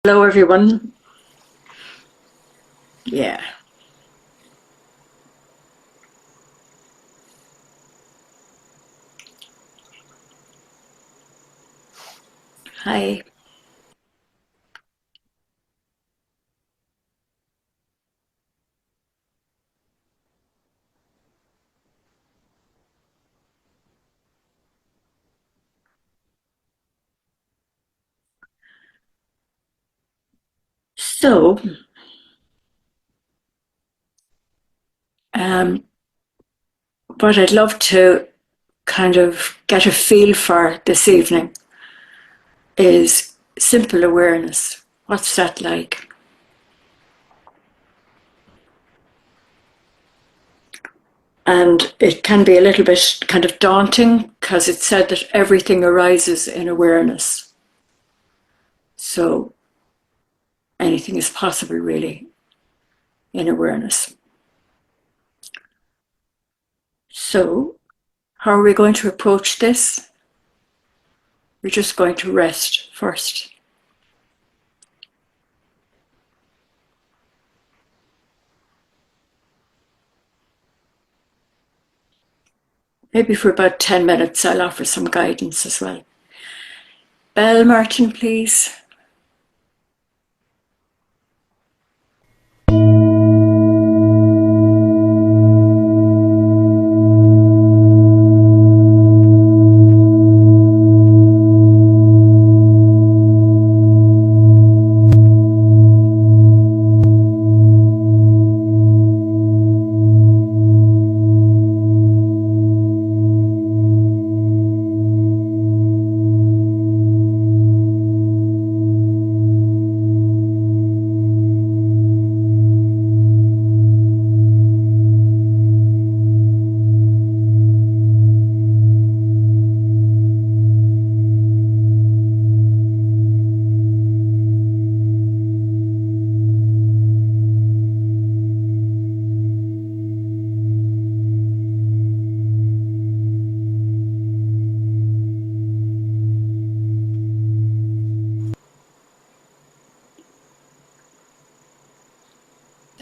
Hello, everyone. Yeah. Hi. So, um, what I'd love to kind of get a feel for this evening is simple awareness. What's that like? And it can be a little bit kind of daunting because it's said that everything arises in awareness. So, anything is possible, really, in awareness. So, how are we going to approach this? We're just going to rest first. Maybe for about 10 minutes, I'll offer some guidance as well. Bell Martin, please.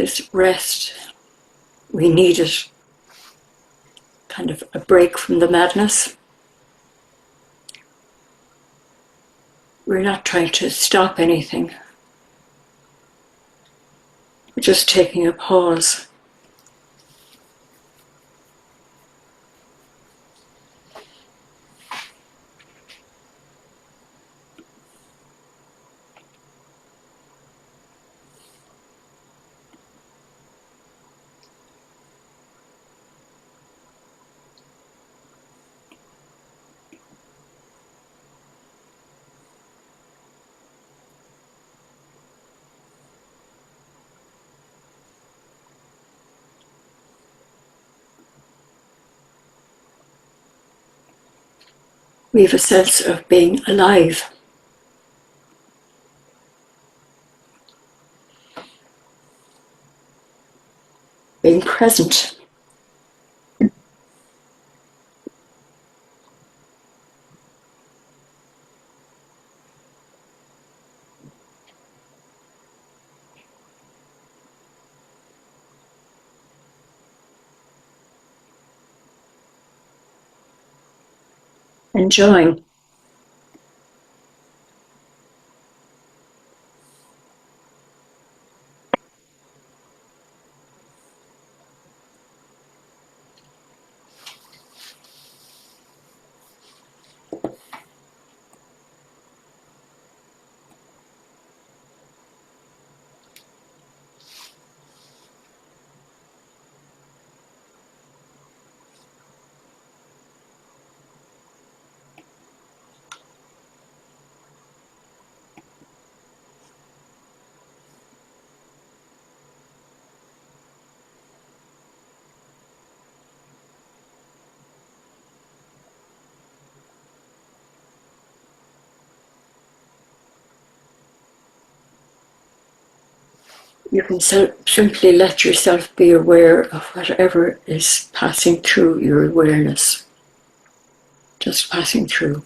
This rest, we need it. Kind of a break from the madness. We're not trying to stop anything. We're just taking a pause. We have a sense of being alive, being present. Enjoying. You can simply let yourself be aware of whatever is passing through your awareness. Just passing through.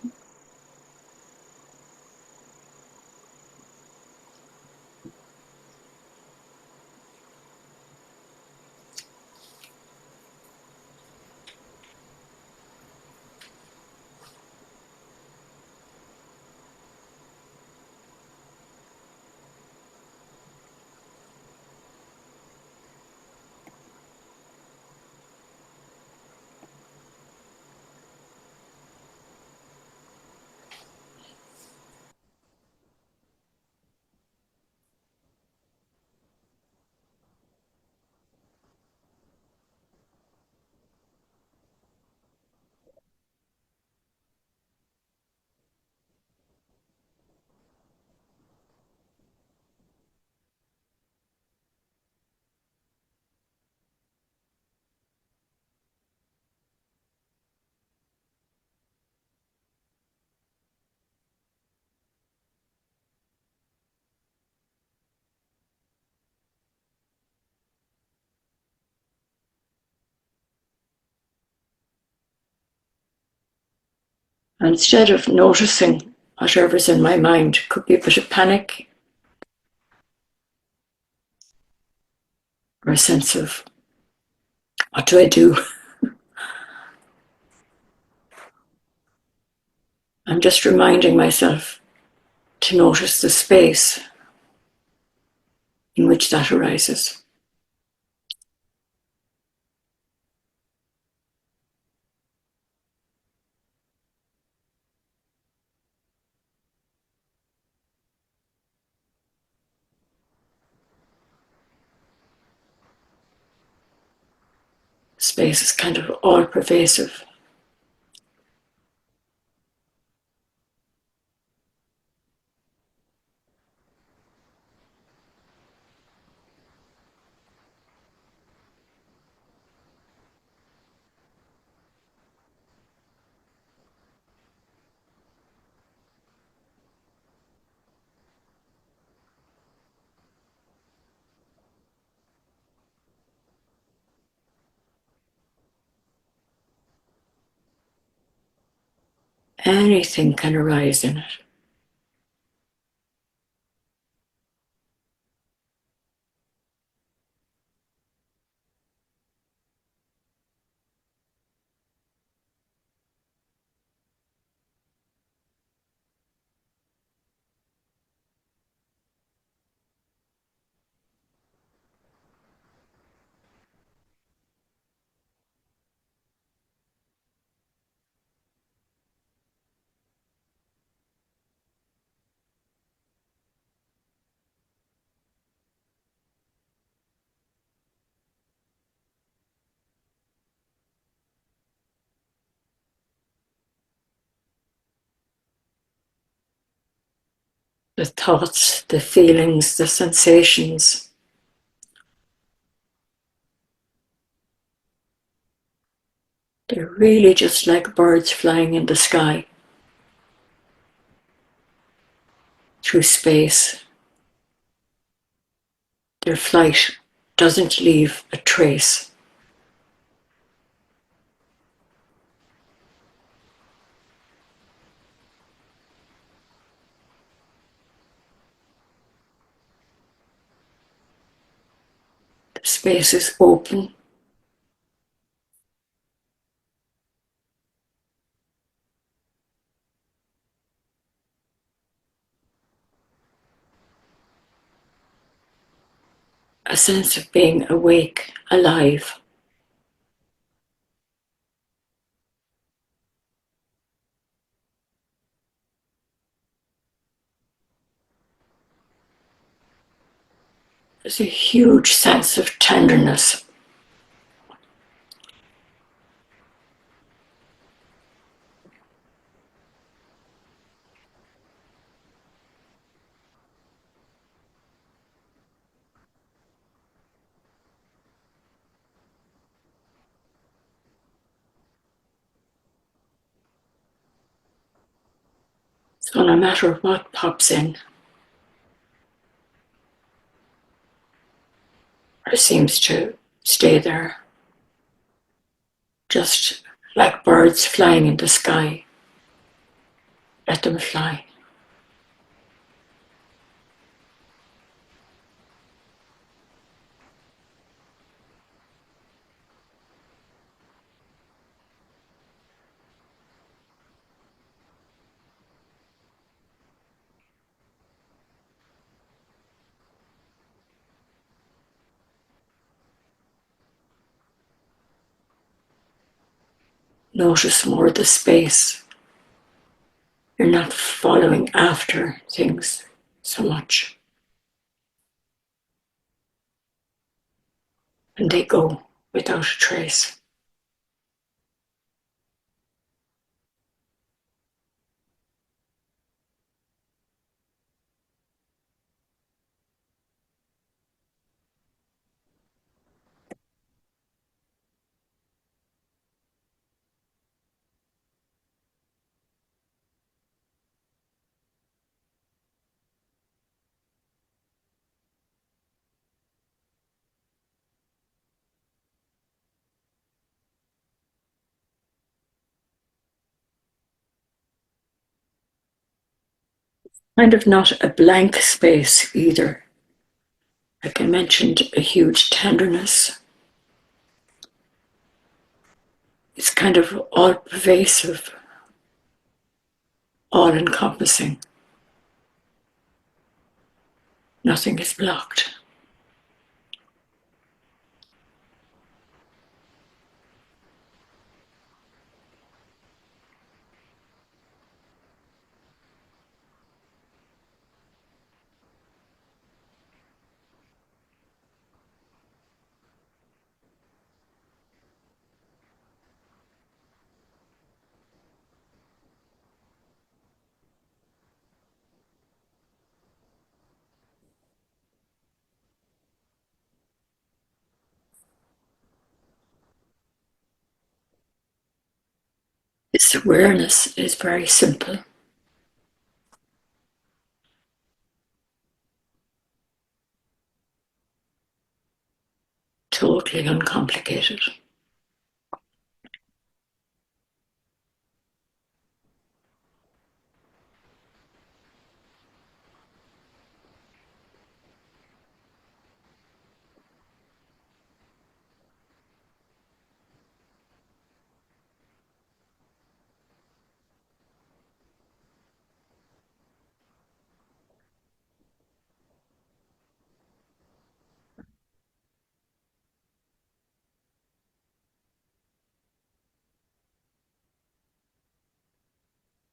Instead of noticing whatever's in my mind, could be a bit of panic or a sense of, what do I do? I'm just reminding myself to notice the space in which that arises. Space is kind of all pervasive. Anything can arise in it. The thoughts, the feelings, the sensations. They're really just like birds flying in the sky through space. Their flight doesn't leave a trace. The space is open. A sense of being awake, alive. There's a huge sense of tenderness. So no matter what pops in or seems to stay there, just like birds flying in the sky, let them fly. Notice more the space. You're not following after things so much. And they go without a trace. Kind of not a blank space either. Like I mentioned, a huge tenderness. It's kind of all pervasive, all encompassing. Nothing is blocked. This awareness is very simple. Totally uncomplicated.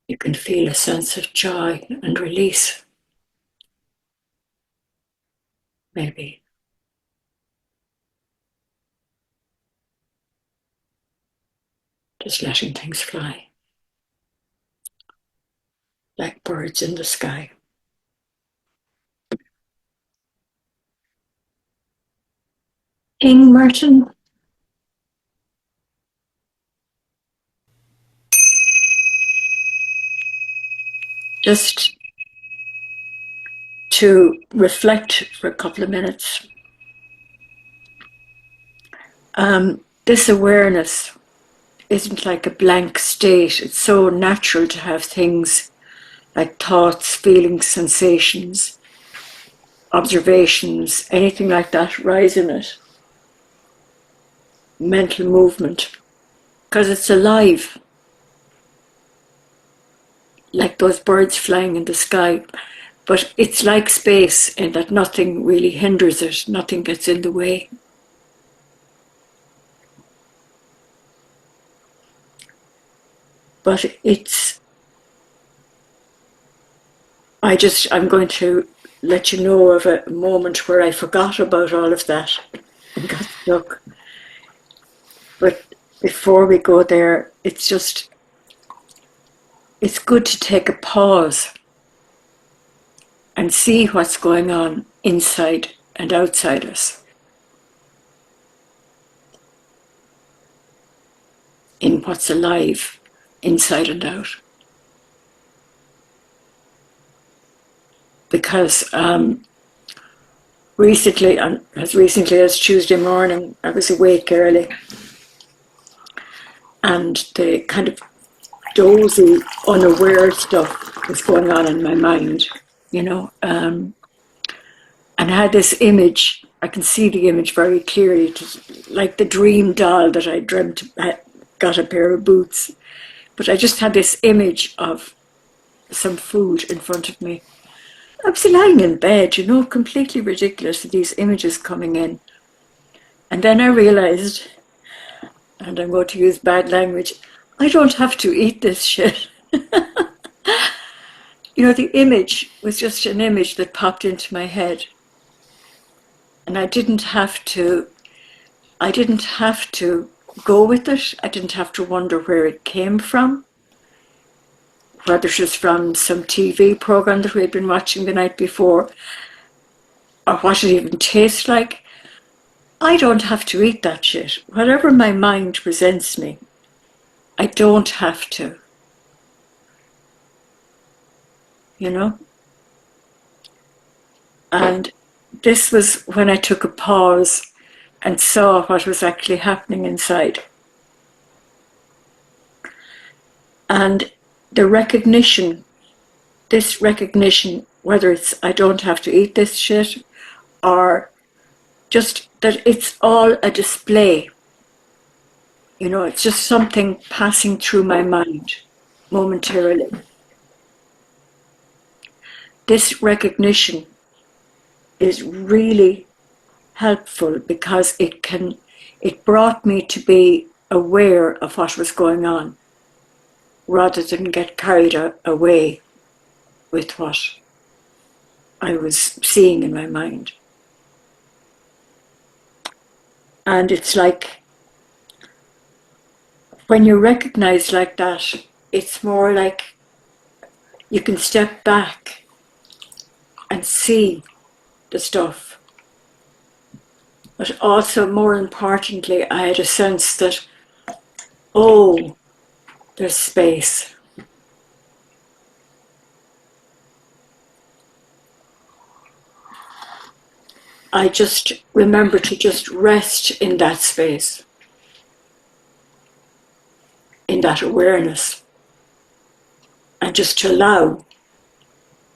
You can feel a sense of joy and release, maybe. Just letting things fly, like birds in the sky. King Martin, just to reflect for a couple of minutes. This awareness isn't like a blank state. It's so natural to have things like thoughts, feelings, sensations, observations, anything like that rise in it. Mental movement, because it's alive, like those birds flying in the sky. But it's like space in that nothing really hinders it, nothing gets in the way. But I'm going to let you know of a moment where I forgot about all of that and got stuck. But before we go there, it's good to take a pause and see what's going on inside and outside us, in what's alive, inside and out. Because recently, as recently as Tuesday morning, I was awake early, and the kind of dozy, unaware stuff was going on in my mind, and I had this image. I can see the image very clearly. It was like the dream doll that I dreamt got a pair of boots. But I just had this image of some food in front of me. I was lying in bed, completely ridiculous, these images coming in. And then I realized, and I'm going to use bad language, I don't have to eat this shit. The image was just an image that popped into my head. And I didn't have to go with it. I didn't have to wonder where it came from, whether it was from some TV program that we had been watching the night before, or what it even tastes like. I don't have to eat that shit. Whatever my mind presents me, I don't have to. And this was when I took a pause and saw what was actually happening inside. And the recognition this recognition, whether it's I don't have to eat this shit or just that it's all a display. You know, it's just something passing through my mind momentarily. This recognition is really helpful because it brought me to be aware of what was going on rather than get carried away with what I was seeing in my mind. And it's like when you recognize like that, it's more like you can step back and see the stuff. But also, more importantly, I had a sense that, oh, there's space. I just remember to just rest in that space, in that awareness, and just to allow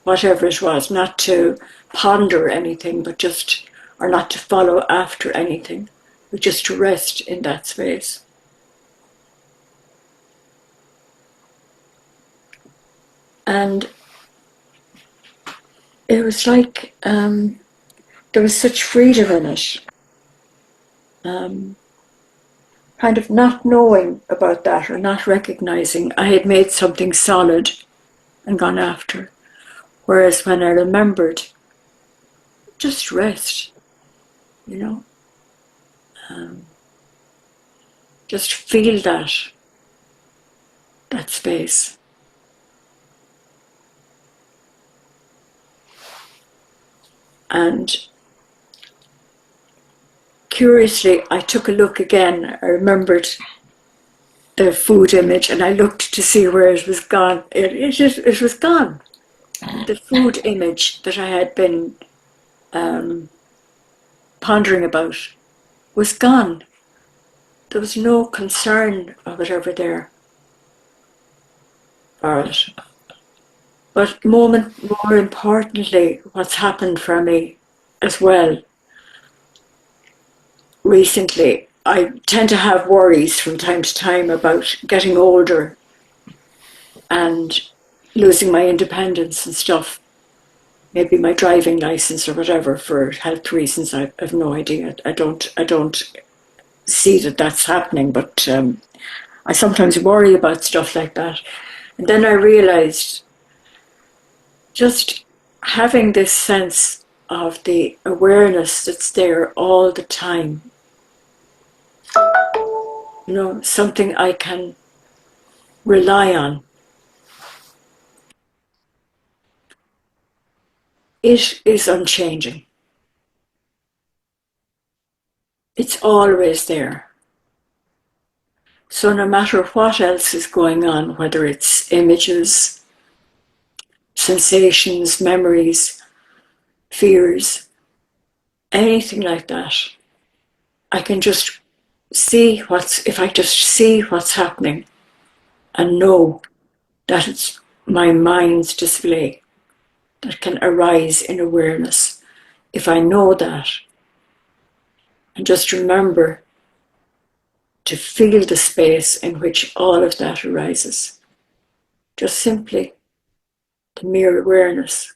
whatever it was, not to ponder anything, but just, or not to follow after anything, but just to rest in that space. And it was like there was such freedom in it. Kind of not knowing about that or not recognizing I had made something solid and gone after. Whereas when I remembered, just rest, you know. Just feel that space. And curiously, I took a look again. I remembered the food image and I looked to see where it was gone. It was gone. The food image that I had been pondering about was gone. There was no concern of it over there for it. But more importantly, what's happened for me as well recently, I tend to have worries from time to time about getting older and losing my independence and stuff. Maybe my driving license or whatever for health reasons. I have no idea. I don't see that that's happening, but I sometimes worry about stuff like that. And then I realized just having this sense of the awareness that's there all the time, you know, something I can rely on. It is unchanging. It's always there. So no matter what else is going on, whether it's images, sensations, memories, fears, anything like that, I can just if I just see what's happening and know that it's my mind's display that can arise in awareness. If I know that, and just remember to feel the space in which all of that arises. Just simply the mere awareness.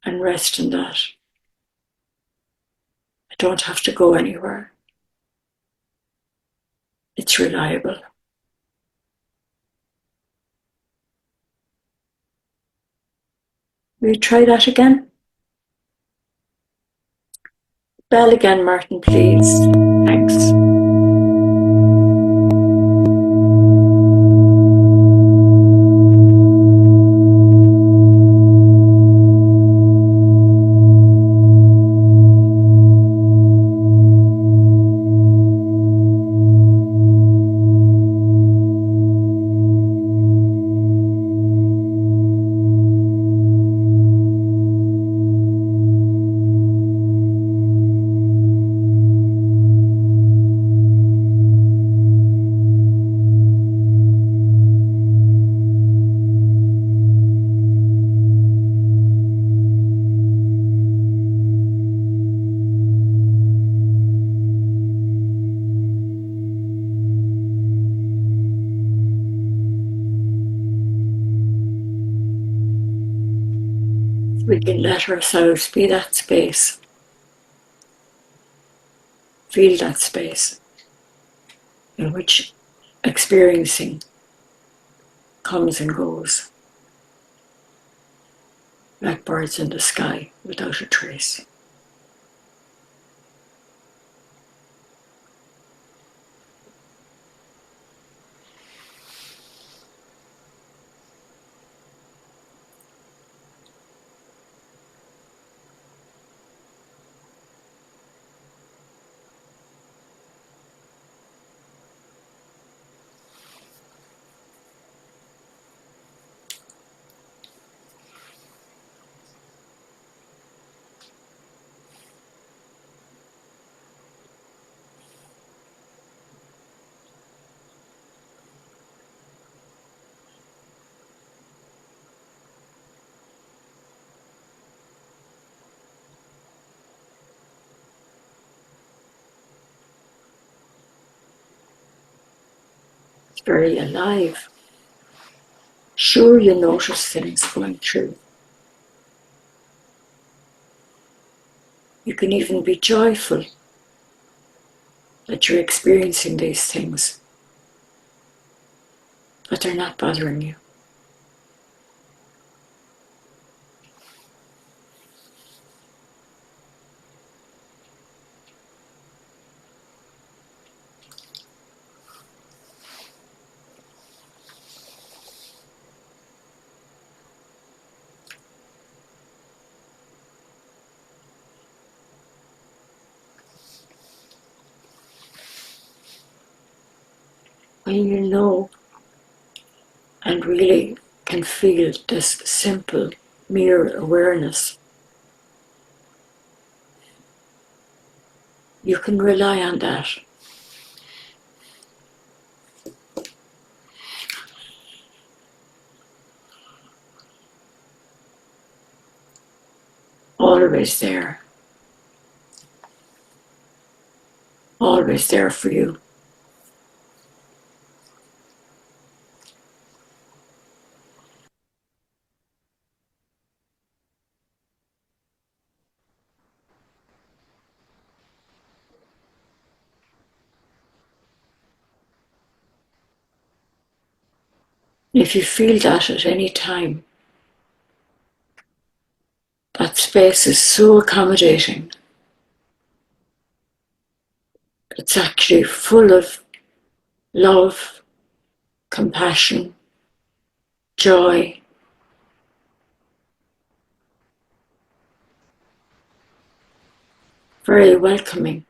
And rest in that. I don't have to go anywhere. It's reliable. Will you try that again? Bell again, Martin, please. Thanks. We can let ourselves be that space, feel that space in which experiencing comes and goes like birds in the sky without a trace. It's very alive. Sure, you notice things going through. You can even be joyful that you're experiencing these things, but they're not bothering you. When you know and really can feel this simple, mere awareness, you can rely on that. Always there for you. If you feel that at any time, that space is so accommodating. It's actually full of love, compassion, joy, very welcoming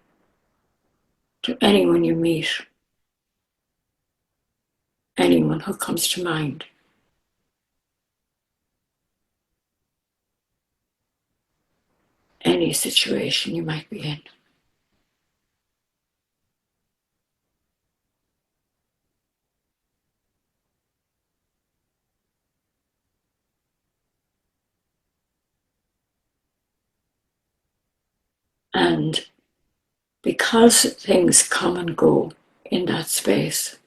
to anyone you meet, anyone who comes to mind. Any situation you might be in. And because things come and go in that space,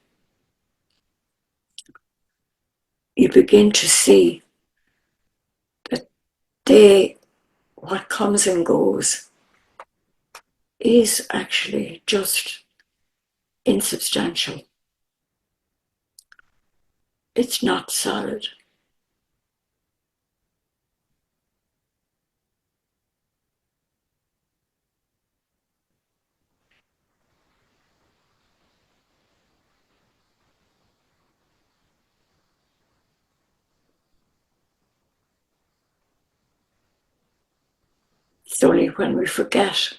you begin to see that what comes and goes is actually just insubstantial. It's not solid. It's only when we forget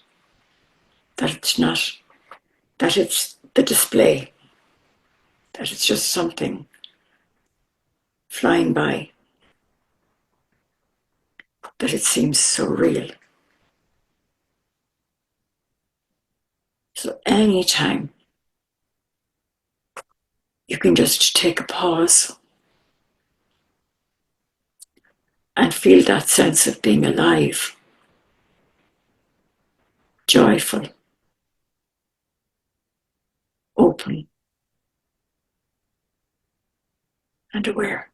that it's not, that it's the display, that it's just something flying by, that it seems so real. So anytime you can just take a pause and feel that sense of being alive, joyful, open, and aware.